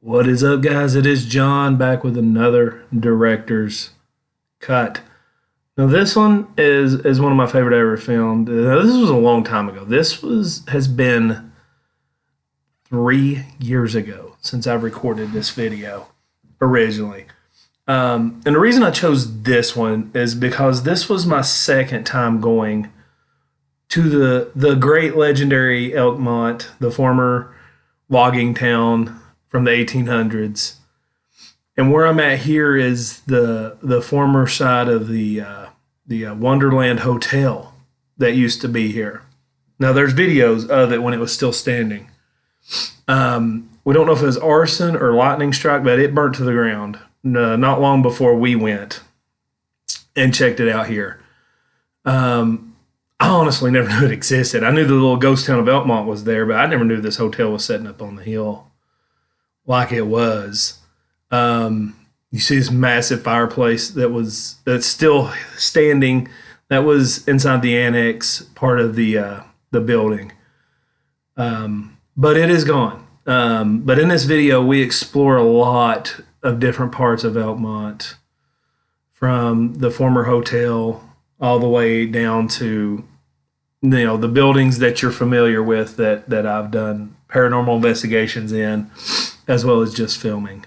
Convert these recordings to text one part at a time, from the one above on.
What is up, guys? It is John back with another director's cut. Now, this one is one of my favorite I ever filmed. This was a long time ago. Has been 3 years ago since I've recorded this video originally. And the reason I chose this one is because this was my second time going to the great legendary Elkmont, the former logging town from the 1800s. And where I'm at here is the former side of the Wonderland Hotel that used to be here. Now, there's videos of it when it was still standing. We don't know if it was arson or lightning strike, but it burnt to the ground not long before we went and checked it out here. I honestly never knew it existed. I knew the little ghost town of Elkmont was there, but I never knew this hotel was setting up on the hill like it was. You see this massive fireplace that's still standing. That was inside the annex part of the building, but it is gone. But in this video, we explore a lot of different parts of Elkmont, from the former hotel all the way down to the buildings that you're familiar with that I've done paranormal investigations in, as well as just filming.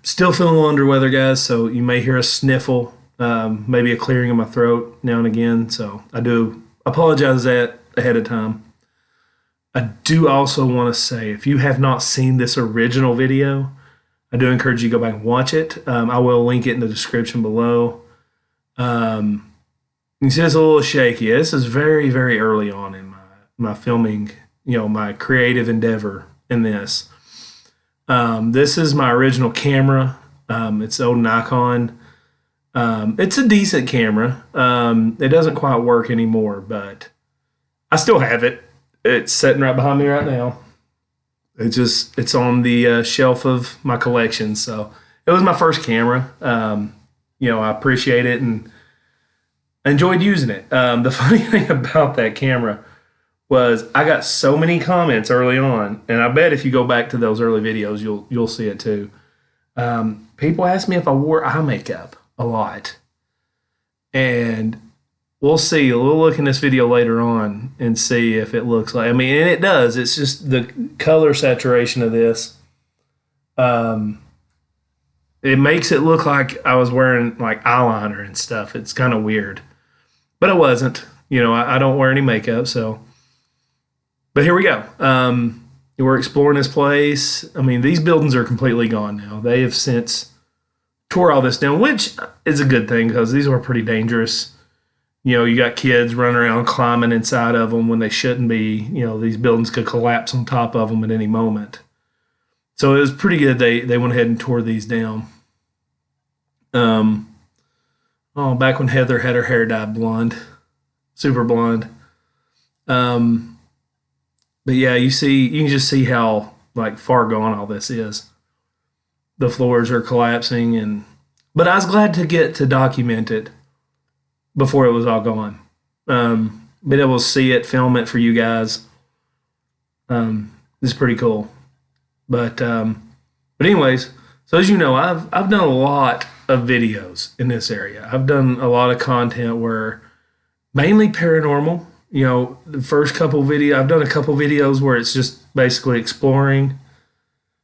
Still feeling a little under weather, guys, so you may hear a sniffle, maybe a clearing of my throat now and again. So I do apologize that ahead of time. I do also want to say, if you have not seen this original video, I do encourage you to go back and watch it. I will link it in the description below. You see it's a little shaky. This is very, very early on in my filming, my creative endeavor in this. This is my original camera. It's the old Nikon. It's a decent camera. It doesn't quite work anymore, but I still have it. It's sitting right behind me right now. It's on the shelf of my collection. So it was my first camera. I appreciate it and enjoyed using it. The funny thing about that camera was I got so many comments early on, and I bet if you go back to those early videos, you'll see it too. People asked me if I wore eye makeup a lot, and we'll see. We'll look in this video later on and see if it looks like. And it does. It's just the color saturation of this. It makes it look like I was wearing like eyeliner and stuff. It's kind of weird, but it wasn't. I don't wear any makeup, so. But here we go. We're exploring this place. These buildings are completely gone now. They have since tore all this down, which is a good thing because these were pretty dangerous. You got kids running around climbing inside of them when they shouldn't be. These buildings could collapse on top of them at any moment. So it was pretty good they went ahead and tore these down. Back when Heather had her hair dyed blonde, super blonde. But yeah, you can just see how far gone all this is. The floors are collapsing, but I was glad to get to document it before it was all gone. Been able to see it, film it for you guys. It's pretty cool. But anyways, so as you know, I've done a lot of videos in this area. I've done a lot of content where mainly paranormal. The first couple videos, I've done a couple videos where it's just basically exploring,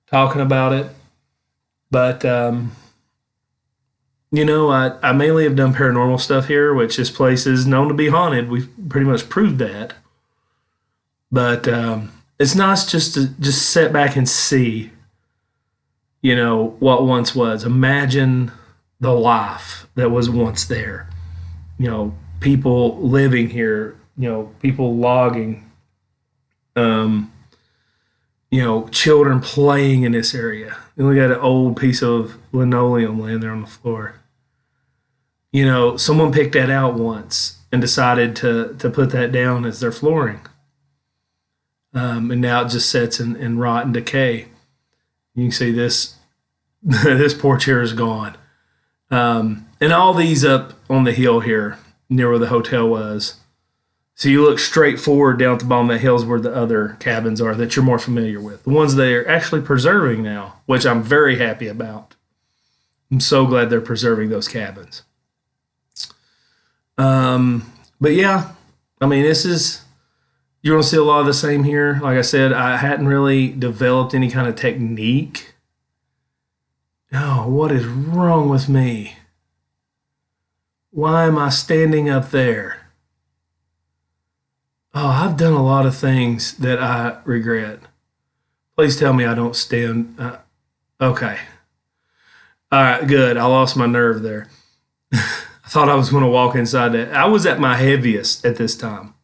talking about it. But, I mainly have done paranormal stuff here, which this place is known to be haunted. We've pretty much proved that. But it's nice just to sit back and see, what once was. Imagine the life that was once there. People living here. People logging, children playing in this area. You look at an old piece of linoleum laying there on the floor. Someone picked that out once and decided to put that down as their flooring. And now it just sits in rot and decay. You can see this, this porch here is gone. And all these up on the hill here, near where the hotel was, So you look straight forward down at the bottom of the hills where the other cabins are that you're more familiar with. The ones they are actually preserving now, which I'm very happy about. I'm so glad they're preserving those cabins. But yeah, I mean, you're going to see a lot of the same here. Like I said, I hadn't really developed any kind of technique. Oh, what is wrong with me? Why am I standing up there? Oh, I've done a lot of things that I regret. Please tell me I don't stand. Okay. All right, good. I lost my nerve there. I thought I was going to walk inside that. I was at my heaviest at this time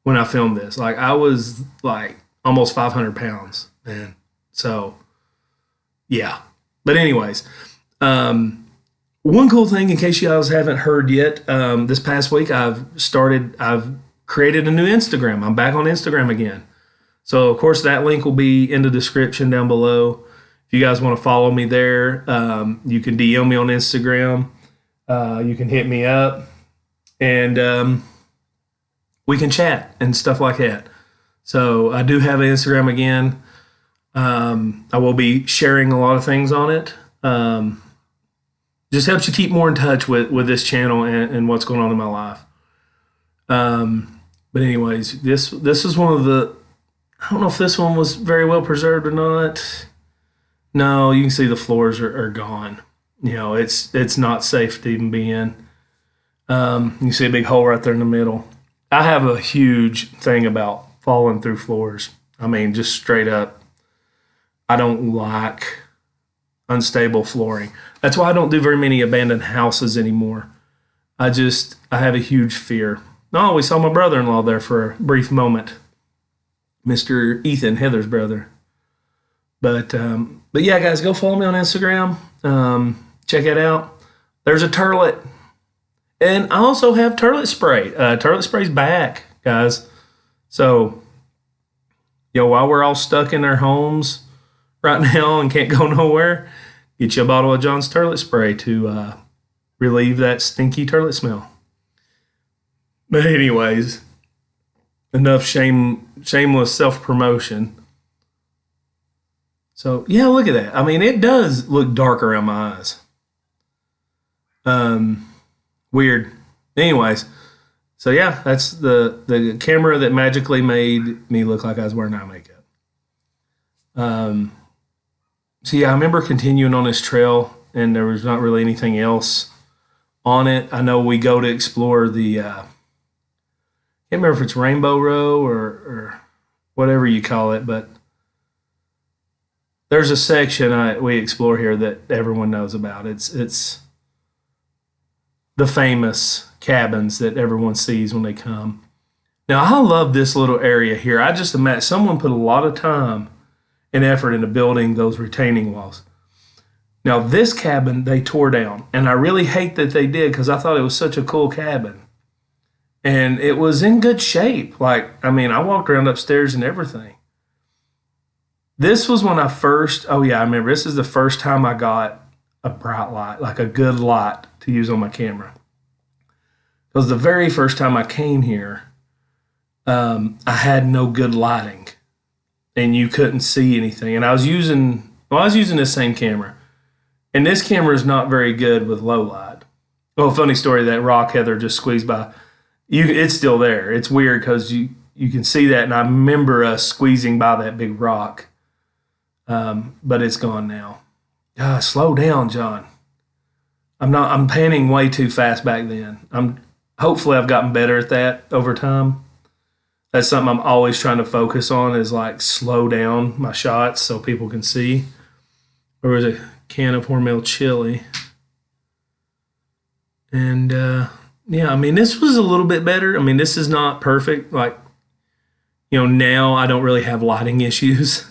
when I filmed this. Like, I was like almost 500 pounds, man. So, yeah. But anyways, one cool thing, in case you guys haven't heard yet, this past week I've created a new Instagram. I'm back on Instagram again. So, of course, that link will be in the description down below. If you guys want to follow me there, you can DM me on Instagram. You can hit me up, and we can chat and stuff like that. So I do have an Instagram again. I will be sharing a lot of things on it. Just helps you keep more in touch with this channel and what's going on in my life. But anyways, this is one of the, I don't know if this one was very well preserved or not. No, you can see the floors are gone. You know, it's not safe to even be in. You can see a big hole right there in the middle. I have a huge thing about falling through floors. I mean, just straight up, I don't like unstable flooring. That's why I don't do very many abandoned houses anymore. I have a huge fear. Oh, we saw my brother-in-law there for a brief moment. Mr. Ethan, Heather's brother. But yeah, guys, go follow me on Instagram. Check it out. There's a turlet. And I also have turlet spray. Turlet spray's back, guys. So, while we're all stuck in our homes right now and can't go nowhere, get you a bottle of John's turlet spray to relieve that stinky turlet smell. But anyways, enough shameless self-promotion. So, yeah, look at that. I mean, it does look dark around my eyes. Weird. Anyways, so yeah, that's the camera that magically made me look like I was wearing eye makeup. So yeah, I remember continuing on this trail, and there was not really anything else on it. I know we go to explore the, I can't remember if it's Rainbow Row or whatever you call it, but there's a section we explore here that everyone knows about. It's the famous cabins that everyone sees when they come. Now, I love this little area here. I just imagine someone put a lot of time and effort into building those retaining walls. Now, this cabin they tore down, and I really hate that they did because I thought it was such a cool cabin. And it was in good shape. Like, I mean, I walked around upstairs and everything. This was when I remember this is the first time I got a bright light, like a good light to use on my camera. It was the very first time I came here, I had no good lighting, and you couldn't see anything. And I was using this same camera, and this camera is not very good with low light. Well, funny story, that rock Heather just squeezed by. It's still there. It's weird because you can see that, and I remember us squeezing by that big rock, but it's gone now. Slow down, John. I'm panning way too fast back then. Hopefully I've gotten better at that over time. That's something I'm always trying to focus on, is like slow down my shots so people can see. There was a can of Hormel chili. And yeah, I mean, this was a little bit better. I mean, this is not perfect. Like, now I don't really have lighting issues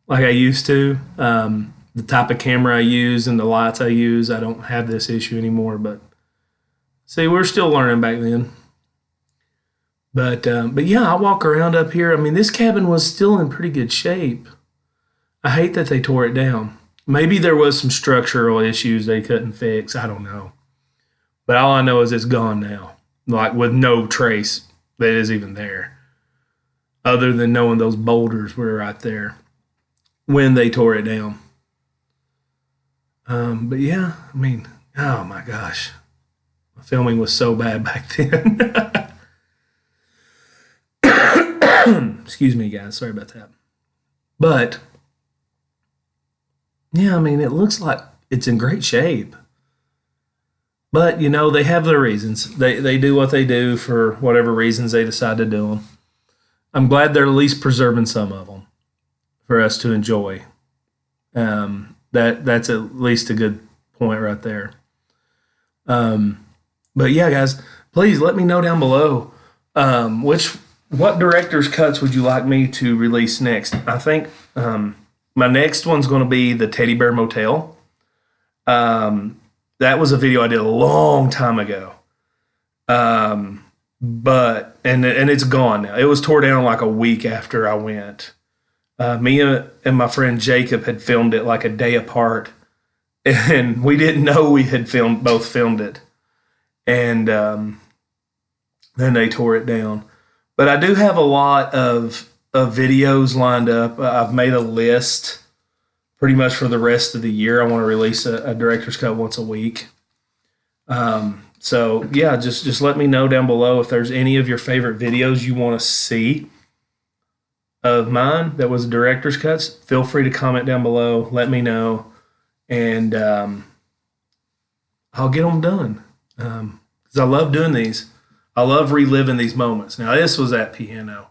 like I used to. The type of camera I use and the lights I use, I don't have this issue anymore. But see, we're still learning back then. But yeah, I walk around up here. I mean, this cabin was still in pretty good shape. I hate that they tore it down. Maybe there was some structural issues they couldn't fix. I don't know. But all I know is it's gone now, like with no trace that is even there, other than knowing those boulders were right there when they tore it down. But yeah, I mean, oh my gosh, the filming was so bad back then. Excuse me, guys. Sorry about that. But yeah, I mean, it looks like it's in great shape. But you know, they have their reasons. They do what they do for whatever reasons they decide to do them. I'm glad they're at least preserving some of them for us to enjoy. That's at least a good point right there. But yeah, guys, please let me know down below what director's cuts would you like me to release next. I think my next one's going to be the Teddy Bear Motel. That was a video I did a long time ago. But it's gone now. It was tore down like a week after I went. Me and my friend Jacob had filmed it like a day apart, and we didn't know we had both filmed it. And then they tore it down. But I do have a lot of videos lined up. I've made a list pretty much for the rest of the year. I want to release a director's cut once a week. So yeah, just let me know down below if there's any of your favorite videos you want to see of mine that was director's cuts. Feel free to comment down below. Let me know, and I'll get them done. Because I love doing these. I love reliving these moments. Now, this was that piano.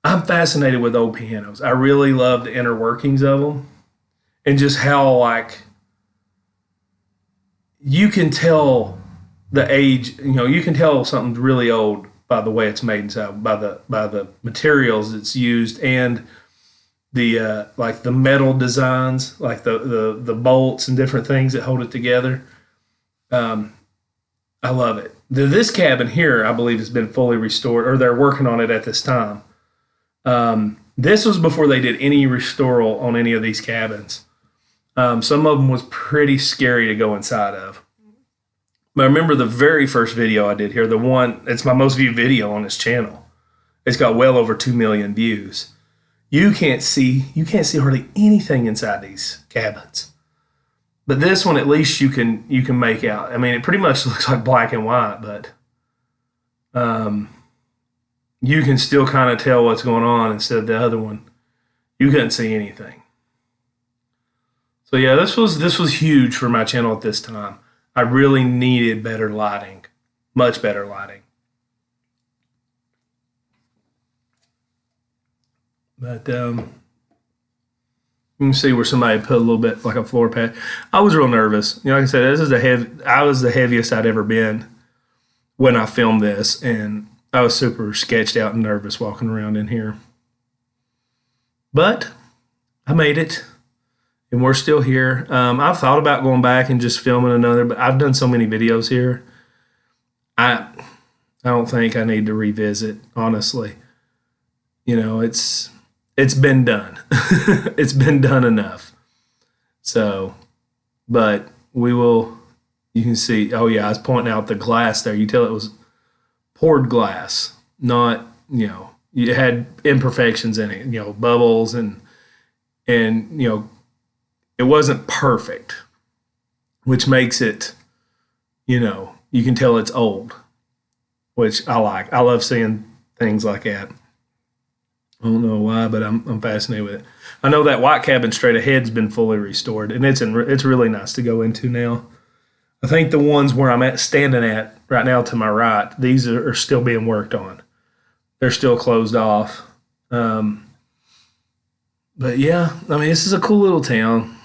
I'm fascinated with old pianos. I really love the inner workings of them, and just how, like, you can tell the age. You know, you can tell something's really old by the way it's made inside, by the materials it's used, and the like the metal designs, like the bolts and different things that hold it together. I love it. This cabin here, I believe, has been fully restored, or they're working on it at this time. This was before they did any restoral on any of these cabins. Some of them was pretty scary to go inside of. But I remember the very first video I did here, it's my most viewed video on this channel. It's got well over 2 million views. You can't see hardly anything inside these cabins. But this one, at least you can make out. I mean, it pretty much looks like black and white, but you can still kind of tell what's going on instead of the other one. You couldn't see anything. So yeah, this was huge for my channel at this time. I really needed better lighting, much better lighting. But you can see where somebody put a little bit like a floor pad. I was real nervous. You know, like I said, I was the heaviest I'd ever been when I filmed this, and I was super sketched out and nervous walking around in here. But I made it, and we're still here. I've thought about going back and just filming another, but I've done so many videos here. I don't think I need to revisit, honestly. You know, it's been done. It's been done enough. So, but we will, you can see, oh yeah, I was pointing out the glass there. You tell it was poured glass, not, you know, it had imperfections in it, you know, bubbles and you know, it wasn't perfect, which makes it, you know, you can tell it's old, which I like. I love seeing things like that. I don't know why, but I'm fascinated with it. I know that white cabin straight ahead's been fully restored, and it's really nice to go into now. I think the ones where I'm standing at right now to my right, these are still being worked on. They're still closed off. But yeah, I mean, this is a cool little town.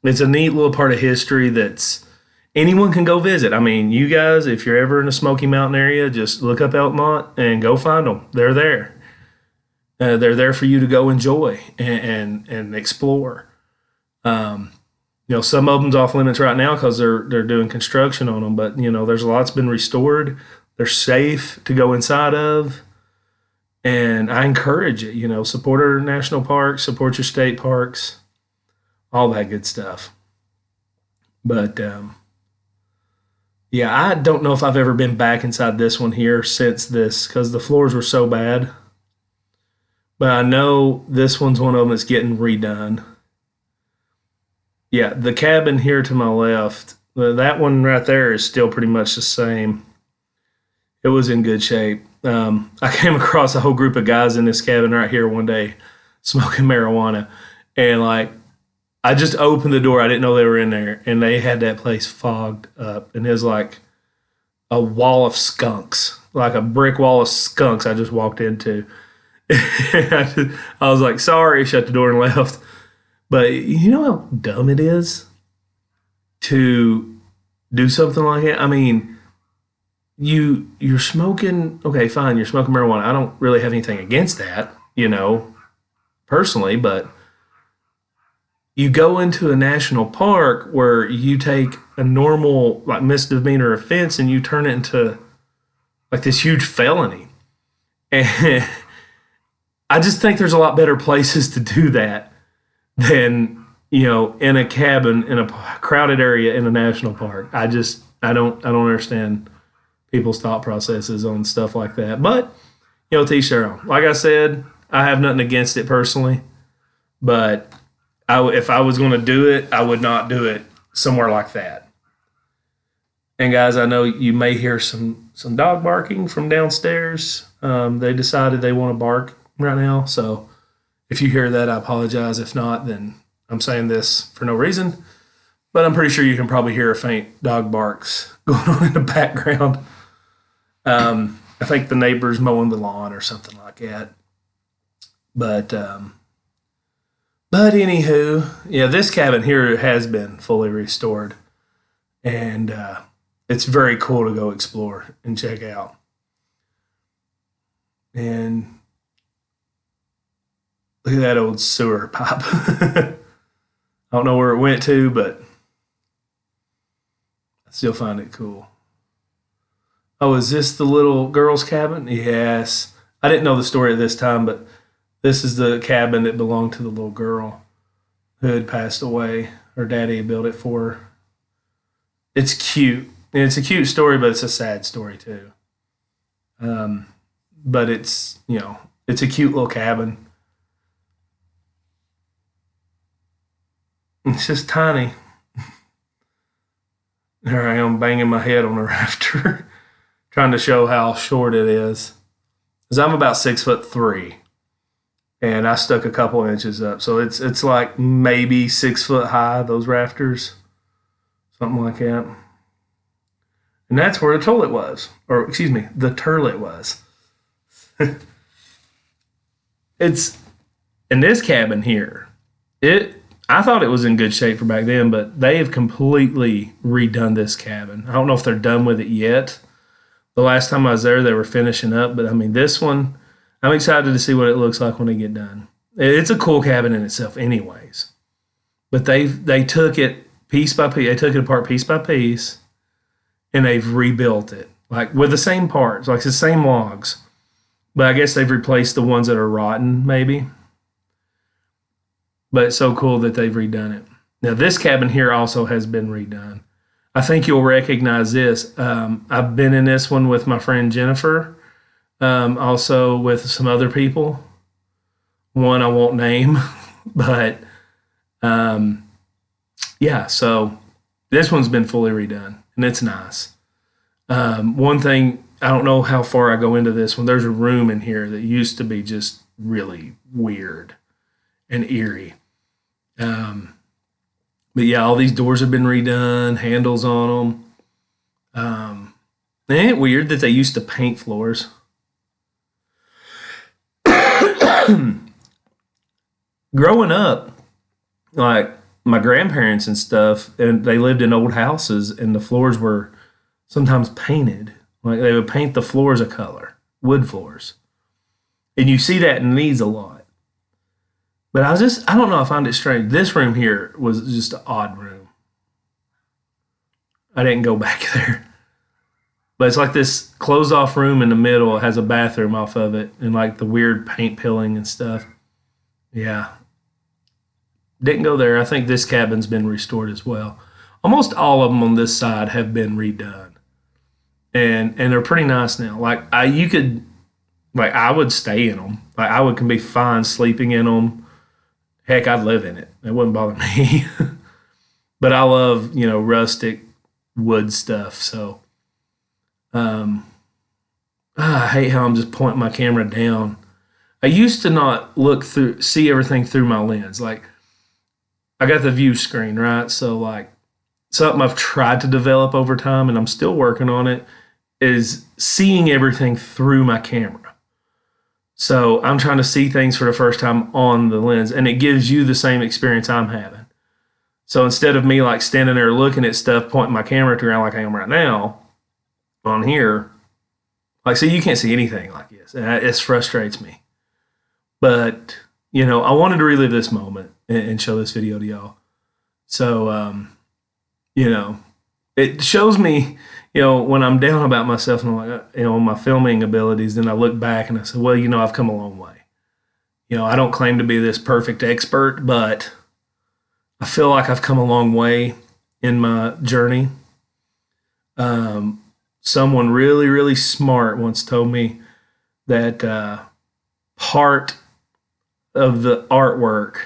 It's a neat little part of history that's anyone can go visit. I mean, you guys, if you're ever in the Smoky Mountain area, just look up Elkmont and go find them. They're there. They're there for you to go enjoy and explore. You know, some of them's off limits right now because they're doing construction on them. But you know, there's a lot that's been restored. They're safe to go inside of, and I encourage it. You know, support our national parks, support your state parks, all that good stuff. But Yeah, I don't know if I've ever been back inside this one here since this because the floors were so bad. But I know this one's one of them that's getting redone. Yeah, the cabin here to my left, that one right there is still pretty much the same. It was in good shape. I came across a whole group of guys in this cabin right here one day smoking marijuana. And like, I just opened the door. I didn't know they were in there. And they had that place fogged up. And it was like a wall of skunks, like a brick wall of skunks I just walked into. I was like, sorry, shut the door and left. But you know how dumb it is to do something like that? I mean, you're smoking, okay, fine, you're smoking marijuana. I don't really have anything against that, personally, but you go into a national park where you take a normal like misdemeanor offense and you turn it into like this huge felony. And I just think there's a lot better places to do that than, in a cabin in a crowded area in a national park. I don't understand people's thought processes on stuff like that. But, to each their own. Like I said, I have nothing against it personally, but if I was going to do it, I would not do it somewhere like that. And guys, I know you may hear some dog barking from downstairs. They decided they want to bark right now. So if you hear that, I apologize. If not, then I'm saying this for no reason. But I'm pretty sure you can probably hear a faint dog barks going on in the background. I think the neighbor's mowing the lawn or something like that. But anywho, yeah, this cabin here has been fully restored. And it's very cool to go explore and check out. And look at that old sewer pipe. I don't know where it went to, but I still find it cool. Oh, is this the little girl's cabin? Yes. I didn't know the story at this time, but this is the cabin that belonged to the little girl who had passed away. Her daddy had built it for her. It's cute. And it's a cute story, but it's a sad story too. But it's a cute little cabin. It's just tiny. There I am banging my head on a rafter, trying to show how short it is. Because I'm about 6'3", and I stuck a couple inches up, so it's like maybe 6 foot high. Those rafters, something like that. And that's where the toilet was, or excuse me, the turlet was. It's in this cabin here. I thought it was in good shape for back then, but they have completely redone this cabin. I don't know if they're done with it yet. The last time I was there, they were finishing up, but I mean, this one, I'm excited to see what it looks like when they get done. It's a cool cabin in itself, anyways. But they took it piece by piece. They took it apart piece by piece, and they've rebuilt it like with the same parts, like the same logs. But I guess they've replaced the ones that are rotten, maybe. But it's so cool that they've redone it. Now, this cabin here also has been redone. I think you'll recognize this. I've been in this one with my friend Jennifer, also with some other people. One I won't name, but yeah, so this one's been fully redone, and it's nice. One thing, I don't know how far I go into this one. There's a room in here that used to be just really weird and eerie. But yeah, all these doors have been redone, handles on them. Ain't it weird that they used to paint floors? Growing up, like my grandparents and stuff, and they lived in old houses, and the floors were sometimes painted. Like they would paint the floors a color, wood floors. And you see that in these a lot. But I don't know, I find it strange. This room here was just an odd room. I didn't go back there. But it's like this closed off room in the middle. It has a bathroom off of it and like the weird paint peeling and stuff. Yeah. Didn't go there. I think this cabin's been restored as well. Almost all of them on this side have been redone. and they're pretty nice now. Like I would stay in them. Like can be fine sleeping in them. Heck, I'd live in it. It wouldn't bother me. But I love, rustic wood stuff. So, I hate how I'm just pointing my camera down. I used to not see everything through my lens. Like, I got the view screen, right? So, like, something I've tried to develop over time, and I'm still working on it, is seeing everything through my camera. So I'm trying to see things for the first time on the lens, and it gives you the same experience I'm having. So instead of me like standing there looking at stuff, pointing my camera to around like I am right now on here, like, see, you can't see anything like this. And it frustrates me. But, I wanted to relive this moment and show this video to y'all. So, it shows me, when I'm down about myself and I'm like, my filming abilities, then I look back and I say, well, I've come a long way. I don't claim to be this perfect expert, but I feel like I've come a long way in my journey. Someone really, really smart once told me that part of the artwork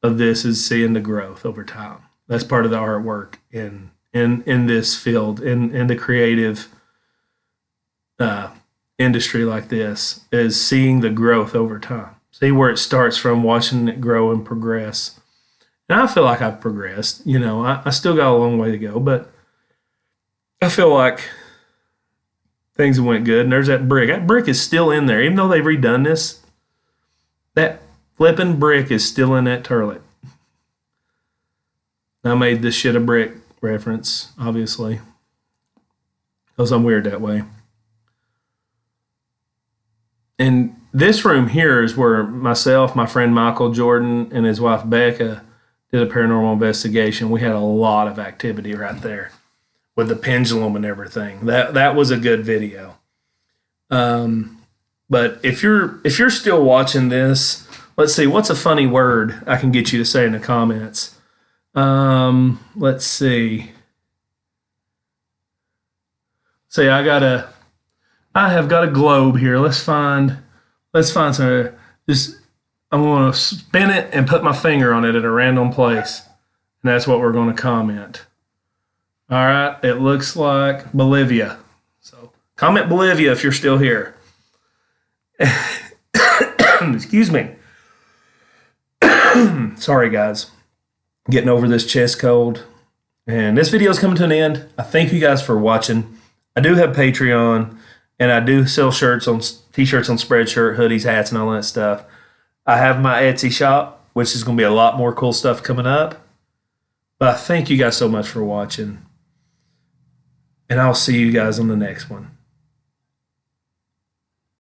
of this is seeing the growth over time. That's part of the artwork in this field, in the creative industry like this, is seeing the growth over time. See where it starts from, watching it grow and progress. And I feel like I've progressed. I still got a long way to go, but I feel like things went good. And there's that brick. That brick is still in there. Even though they've redone this, that flipping brick is still in that turlet. I made this shit a brick reference, obviously, because I'm weird that way. And this room here is where myself, my friend Michael Jordan, and his wife Becca did a paranormal investigation. We had a lot of activity right there with the pendulum and everything. That was a good video. But if you're still watching this, let's see, what's a funny word I can get you to say in the comments? Let's see. Say I have got a globe here. Let's find some. I'm going to spin it and put my finger on it at a random place, and that's what we're going to comment. All right, it looks like Bolivia. So comment Bolivia if you're still here. Excuse me. Sorry, guys. Getting over this chest cold. And this video is coming to an end. I thank you guys for watching. I do have Patreon, and I do sell t-shirts on Spreadshirt, hoodies, hats, and all that stuff. I have my Etsy shop, which is going to be a lot more cool stuff coming up. But I thank you guys so much for watching. And I'll see you guys on the next one.